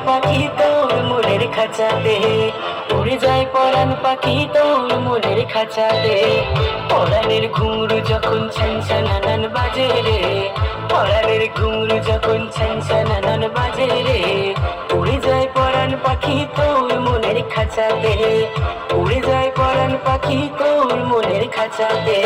পাখি তোর মনের খাঁচাতে, উড়ে যায় পরাণ পাখি তোর মনের খাঁচাতে। পরাণের ঘুঙরু যখন ছ্যান ছ্যানানান বাজে রে, পরাণের ঘুঙরু যখন ছ্যান ছ্যানানান বাজে রে, উড়ে যায় পরাণ পাখি তোর মনের খাঁচাতে, উড়ে যায় পরাণ পাখি তোর মনের খাঁচাতে।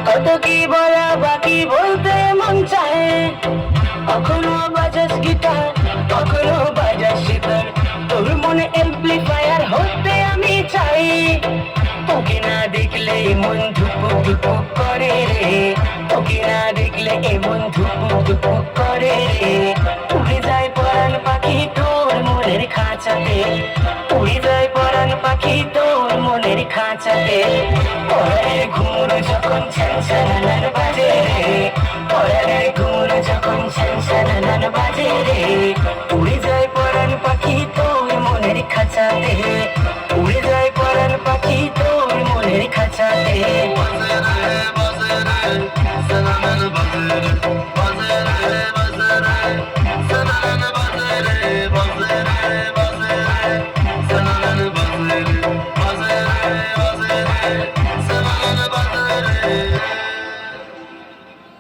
কত কি বলা বাকি বলতে মন চায়, কখনো বাজাস গিটার কখনো বাজাস সিতার, তোর মনে এমপ্লিফায়ার হতে আমি চাই। তোকে না দেখলে মন ধুপুক ধুপুক করে রে, তোকে না দেখলে মন ধুপুক ধুপুক করে রে। উড়ে যায় পরাণ পাখি তোর মনের খাঁচাতে, উড়ে যায় পরাণ পাখি তোর মনের খাঁচাতে। পরাণের ঘুঙরু যখন ছ্যান ছ্যানানান বাজে রে, পরাণের ঘুঙরু যখন ছ্যান ছ্যানানান বাজে রে, উড়ে যায় পরাণ পাখি তোর মনের খাঁচাতে, উড়ে যায় পরাণ পাখি তোর মনের খাঁচাতে।